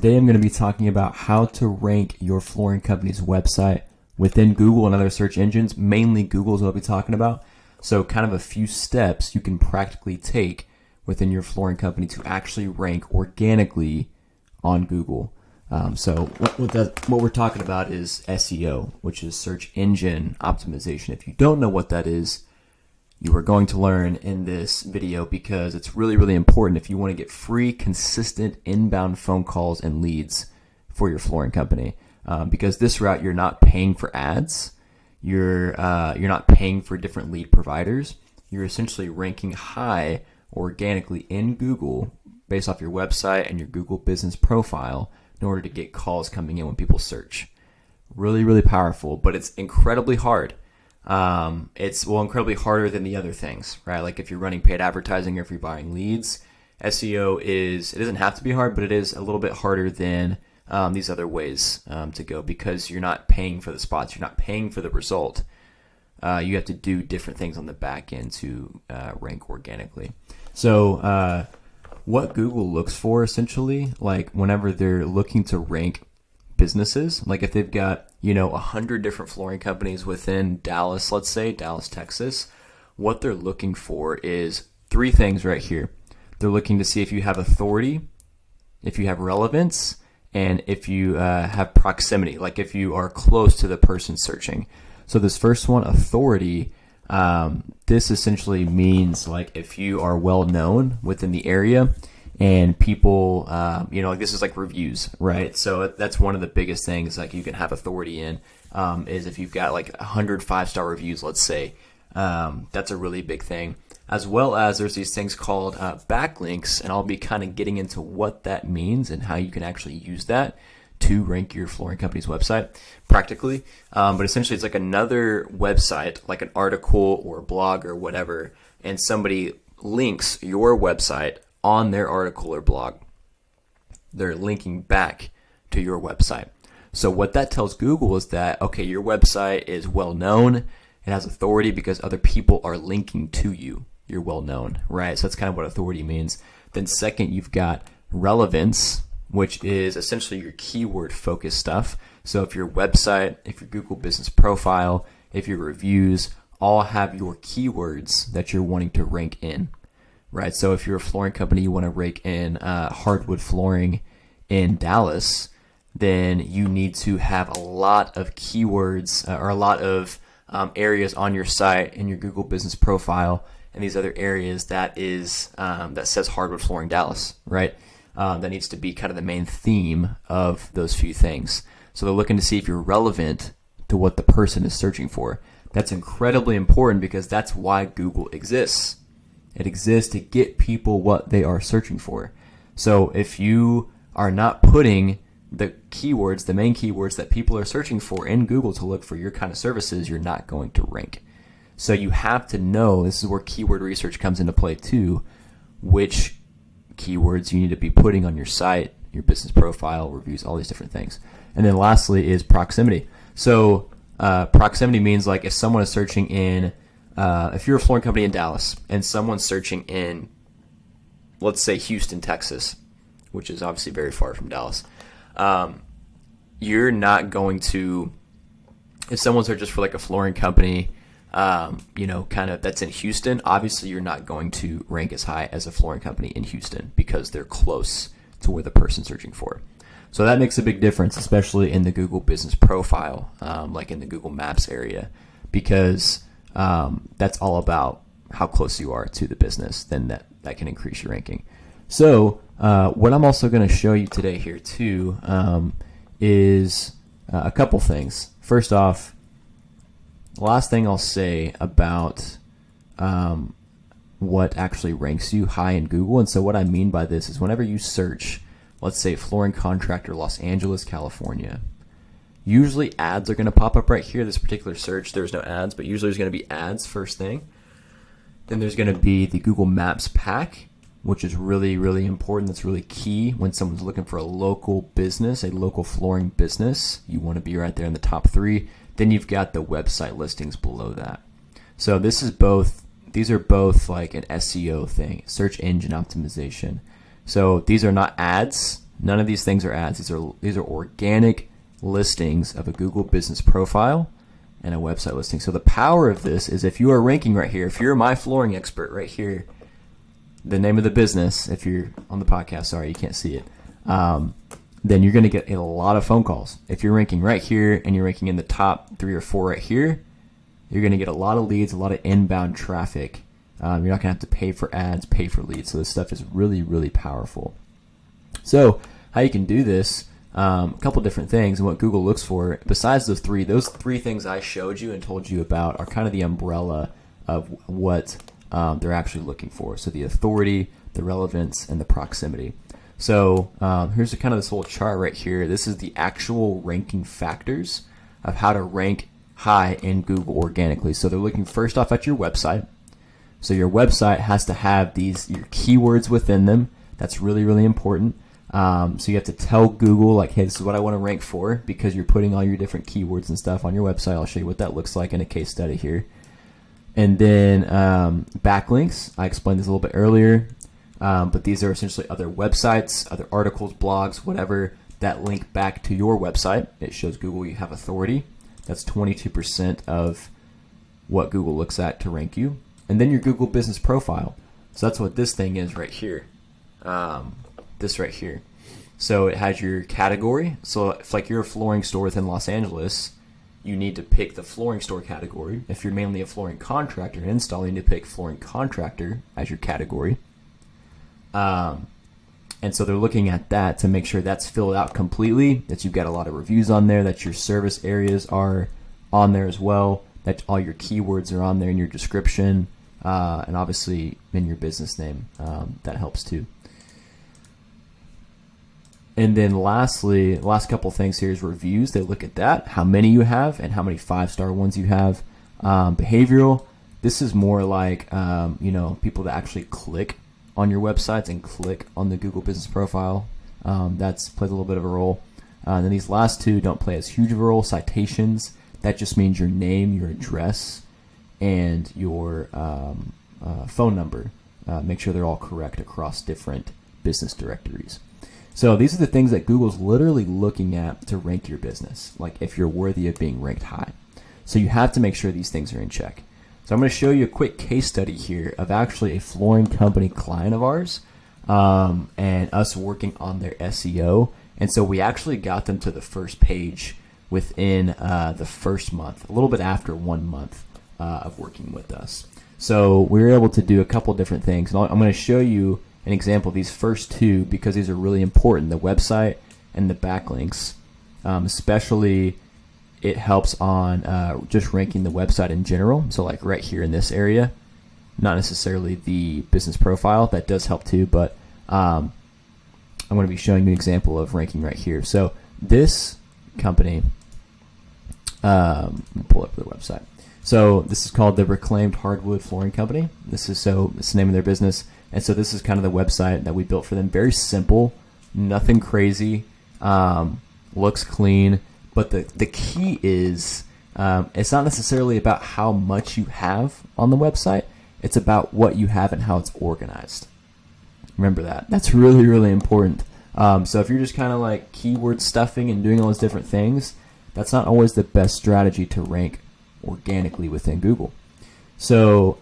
Today I'm going to be talking about how to rank your flooring company's website within Google and other search engines. Mainly Google is what I'll be talking about. So kind of a few steps you can practically take within your flooring company to actually rank organically on Google. So what we're talking about is SEO, which is search engine optimization. If you don't know what that is, you are going to learn in this video because it's really, really important if you want to get free, consistent inbound phone calls and leads for your flooring company. Because this route, you're not paying for ads. You're not paying for different lead providers. You're essentially ranking high organically in Google based off your website and your Google business profile in order to get calls coming in when people search. Really, really powerful, but it's incredibly hard. It's incredibly harder than the other things, right? Like if you're running paid advertising or if you're buying leads, SEO it doesn't have to be hard, but it is a little bit harder than these other ways to go because you're not paying for the spots, you're not paying for the result. You have to do different things on the back end to rank organically. So what Google looks for essentially, like whenever they're looking to rank businesses, like if they've got 100 different flooring companies within Dallas, let's say Dallas, Texas, what they're looking for is three things right here. They're looking to see if you have authority, if you have relevance, and if you have proximity, like if you are close to the person searching. So this first one, authority, this essentially means like if you are well known within the area and people, like this is like reviews, right? So that's one of the biggest things like you can have authority in is if you've got like 100 5-star reviews, let's say, that's a really big thing. As well as there's these things called backlinks, and I'll be kind of getting into what that means and how you can actually use that to rank your flooring company's website practically. But essentially it's like another website, like an article or blog or whatever, and somebody links your website on their article or blog. They're linking back to your website. So what that tells Google is that, okay, your website is well known. It has authority because other people are linking to you. You're well known, right? So that's kind of what authority means. Then second, you've got relevance, which is essentially your keyword focused stuff. So if your website, if your Google business profile, if your reviews all have your keywords that you're wanting to rank in, right? So if you're a flooring company, you want to rank in hardwood flooring in Dallas, then you need to have a lot of keywords or a lot of areas on your site in your Google business profile and these other areas that says hardwood flooring Dallas, right? That needs to be kind of the main theme of those few things. So they're looking to see if you're relevant to what the person is searching for. That's incredibly important because that's why Google exists. It exists to get people what they are searching for. So if you are not putting the keywords, the main keywords that people are searching for in Google to look for your kind of services, you're not going to rank. So you have to know, this is where keyword research comes into play too, which keywords you need to be putting on your site, your business profile, reviews, all these different things. And then lastly is proximity. So proximity means like if someone is searching in, if you're a flooring company in Dallas and someone's searching in, let's say Houston, Texas, which is obviously very far from Dallas, you're not going to, if someone searches for like a flooring company, kind of that's in Houston, obviously you're not going to rank as high as a flooring company in Houston because they're close to where the person's searching for. So that makes a big difference, especially in the Google business profile, like in the Google Maps area, because that's all about how close you are to the business. Then that can increase your ranking. So what I'm also going to show you today here too is a couple things. First off, last thing I'll say about what actually ranks you high in Google. And so what I mean by this is whenever you search, let's say flooring contractor, Los Angeles, California, usually ads are going to pop up right here. This particular search, there's no ads, but usually there's going to be ads first thing. Then there's going to be the Google Maps pack, which is really, really important. That's really key when someone's looking for a local business, a local flooring business. You want to be right there in the top 3. Then you've got the website listings below that. So these are both like an SEO thing, search engine optimization. So these are not ads. None of these things are ads. These are organic listings of a Google business profile and a website listing. So the power of this is if you are ranking right here, if you're my flooring expert right here, the name of the business, if you're on the podcast, sorry, you can't see it, then you're going to get a lot of phone calls. If you're ranking right here and you're ranking in the top 3 or 4 right here, you're going to get a lot of leads, a lot of inbound traffic. You're not going to have to pay for ads, pay for leads. So this stuff is really, really powerful. So how you can do this, a couple different things, and what Google looks for, besides those three things I showed you and told you about are kind of the umbrella of what they're actually looking for. So the authority, the relevance, and the proximity. So here's kind of this whole chart right here. This is the actual ranking factors of how to rank high in Google organically. So they're looking first off at your website. So your website has to have your keywords within them. That's really, really important. So you have to tell Google, like, hey, this is what I want to rank for, because you're putting all your different keywords and stuff on your website. I'll show you what that looks like in a case study here. And then backlinks. I explained this a little bit earlier, but these are essentially other websites, other articles, blogs, whatever, that link back to your website. It shows Google you have authority. That's 22% of what Google looks at to rank you. And then your Google business profile. So that's what this thing is right here. This right here. So it has your category. So if like you're a flooring store within Los Angeles, you need to pick the flooring store category. If you're mainly a flooring contractor and installer, you need to pick flooring contractor as your category. And so they're looking at that to make sure that's filled out completely, that you've got a lot of reviews on there, that your service areas are on there as well, that all your keywords are on there in your description, and obviously in your business name. That helps too. And then lastly, the last couple things here is reviews. They look at that, how many you have and how many 5-star ones you have. Behavioral, this is more like, people that actually click on your websites and click on the Google business profile. That's plays a little bit of a role. And then these last two don't play as huge of a role. Citations, that just means your name, your address, and your phone number. Make sure they're all correct across different business directories. So these are the things that Google's literally looking at to rank your business, like if you're worthy of being ranked high. So you have to make sure these things are in check. So I'm going to show you a quick case study here of actually a flooring company client of ours, and us working on their SEO. And so we actually got them to the first page within the first month, a little bit after 1 month of working with us. So we were able to do a couple different things. And I'm going to show you an example of these first two because these are really important, the website and the backlinks. Especially it helps on just ranking the website in general. So like right here in this area, not necessarily the business profile. That does help too, but I'm going to be showing you an example of ranking right here. So this company, let me pull up their website. So this is called the Reclaimed Hardwood Flooring Company. This is the name of their business. And so this is kind of the website that we built for them. Very simple, nothing crazy, looks clean. But the key is it's not necessarily about how much you have on the website. It's about what you have and how it's organized. Remember that. That's really, really important. So if you're just kind of like keyword stuffing and doing all those different things, that's not always the best strategy to rank organically within Google. So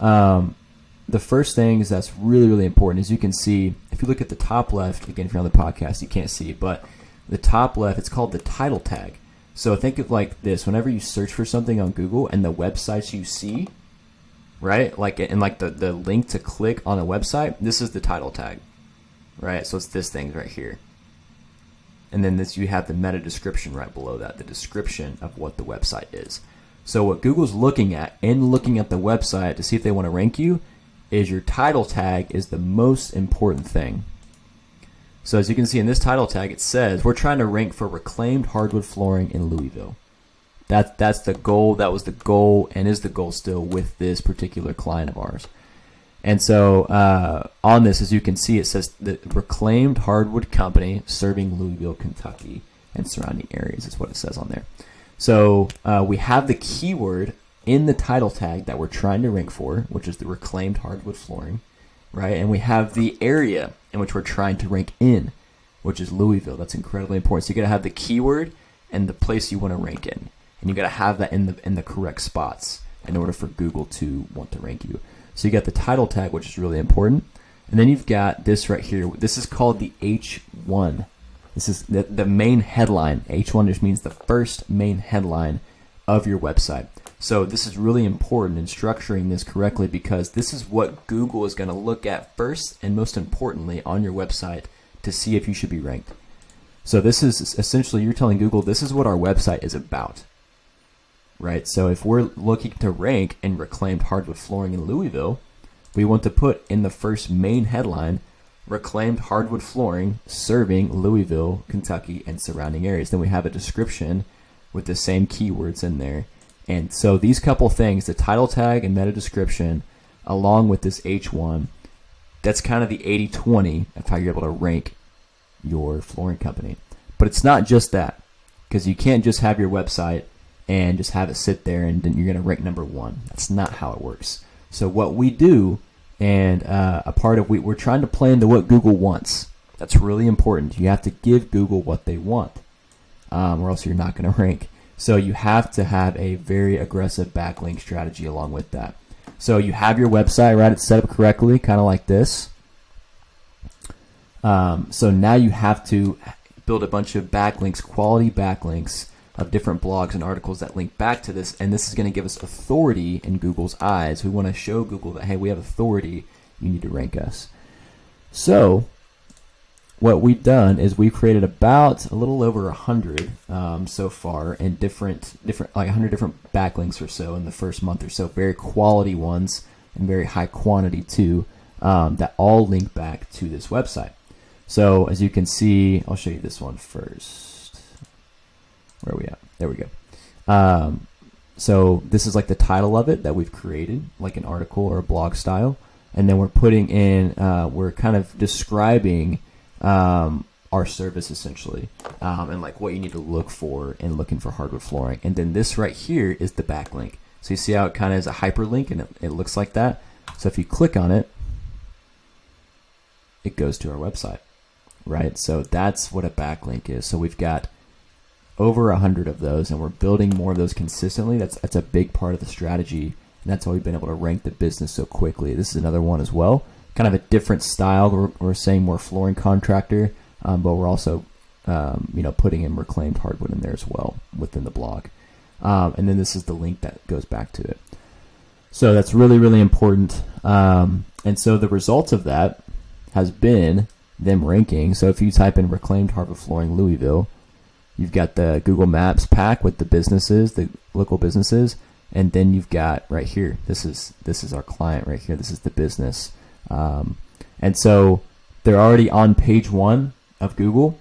the first thing is that's really, really important is you can see, if you look at the top left, again, if you're on the podcast, you can't see, but the top left, it's called the title tag. So think of like this, whenever you search for something on Google and the websites you see, right? The link to click on a website, this is the title tag, right? So it's this thing right here. And then you have the meta description right below that, the description of what the website is. So what Google's looking at in looking at the website to see if they want to rank you is your title tag is the most important thing. So as you can see in this title tag, it says we're trying to rank for reclaimed hardwood flooring in Louisville. That's the goal. That was the goal and is the goal still with this particular client of ours. And so on this, as you can see, it says the Reclaimed Hardwood Company serving Louisville, Kentucky and surrounding areas is what it says on there. So we have the keyword in the title tag that we're trying to rank for, which is the reclaimed hardwood flooring, right? And we have the area in which we're trying to rank in, which is Louisville. That's incredibly important. So you got to have the keyword and the place you want to rank in, and you got to have that in the correct spots in order for Google to want to rank you. So you got the title tag, which is really important, and then you've got this right here. This is called the H1. This is the main headline. H1 just means the first main headline of your website. So this is really important in structuring this correctly, because this is what Google is going to look at first and most importantly on your website to see if you should be ranked. So this is essentially, you're telling Google, this is what our website is about, right? So if we're looking to rank in reclaimed hardwood flooring in Louisville, we want to put in the first main headline, reclaimed hardwood flooring serving Louisville, Kentucky, and surrounding areas. Then we have a description with the same keywords in there. And so these couple things, the title tag and meta description, along with this H1, that's kind of the 80-20 of how you're able to rank your flooring company. But it's not just that, because you can't just have your website and just have it sit there and then you're going to rank number one. That's not how it works. So what we do, and a part of we're trying to play into what Google wants. That's really important. You have to give Google what they want, or else you're not going to rank. So you have to have a very aggressive backlink strategy along with that. So you have your website, right? It's set up correctly, kind of like this. So now you have to build a bunch of backlinks, quality backlinks of different blogs and articles that link back to this, and this is going to give us authority in Google's eyes. We want to show Google that, hey, we have authority, you need to rank us. So what we've done is we've created about a little over 100 so far, and different like 100 different backlinks or so in the first month or so, very quality ones and very high quantity too, that all link back to this website. So as you can see, I'll show you this one first. Where are we at? There we go. So this is like the title of it that we've created, like an article or a blog style. And then we're putting in, we're kind of describing our service essentially, and like what you need to look for in looking for hardwood flooring. And then this right here is the backlink. So you see how it kind of is a hyperlink and it looks like that. So if you click on it, it goes to our website, right? So that's what a backlink is. So we've got over 100 of those, and we're building more of those consistently. That's a big part of the strategy, and that's how we've been able to rank the business so quickly. This is another one as well, kind of a different style. We're saying more flooring contractor, but we're also putting in reclaimed hardwood in there as well within the blog. And then this is the link that goes back to it. So that's really, really important. And so the result of that has been them ranking. So if you type in reclaimed hardwood flooring Louisville, you've got the Google Maps pack with the businesses, the local businesses, and then you've got right here, this is our client right here. This is the business. And so they're already on page 1 of Google.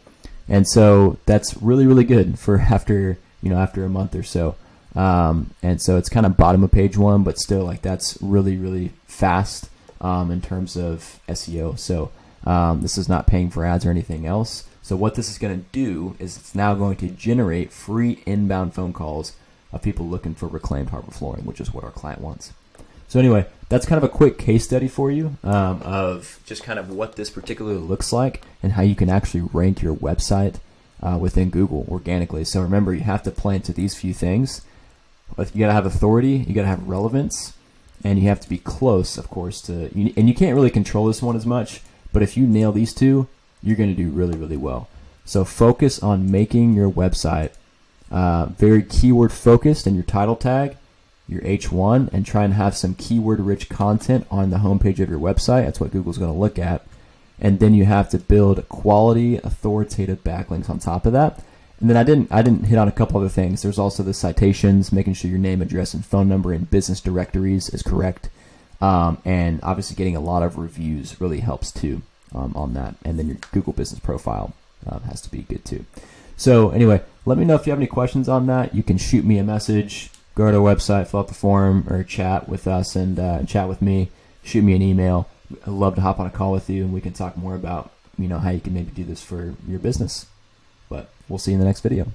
And so that's really, really good for after a month or so. And so it's kind of bottom of page 1, but still like that's really, really fast in terms of SEO. So this is not paying for ads or anything else. So what this is going to do is it's now going to generate free inbound phone calls of people looking for reclaimed hardwood flooring, which is what our client wants. So anyway, that's kind of a quick case study for you of just kind of what this particularly looks like and how you can actually rank your website within Google organically. So remember, you have to play into these few things. You got to have authority, you got to have relevance, and you have to be close, of course, and you can't really control this one as much, but if you nail these two, you're going to do really, really well. So focus on making your website very keyword focused in your title tag, your H1, and try and have some keyword rich content on the homepage of your website. That's what Google's going to look at. And then you have to build quality, authoritative backlinks on top of that. And then I didn't hit on a couple other things. There's also the citations, making sure your name, address, and phone number in business directories is correct. And obviously getting a lot of reviews really helps too. On that, and then your Google business profile has to be good too. So anyway, let me know if you have any questions on that. You can shoot me a message, go to our website, fill out the form, or chat with us and chat with me. Shoot me an email. I'd love to hop on a call with you, and we can talk more about how you can maybe do this for your business. But we'll see you in the next video.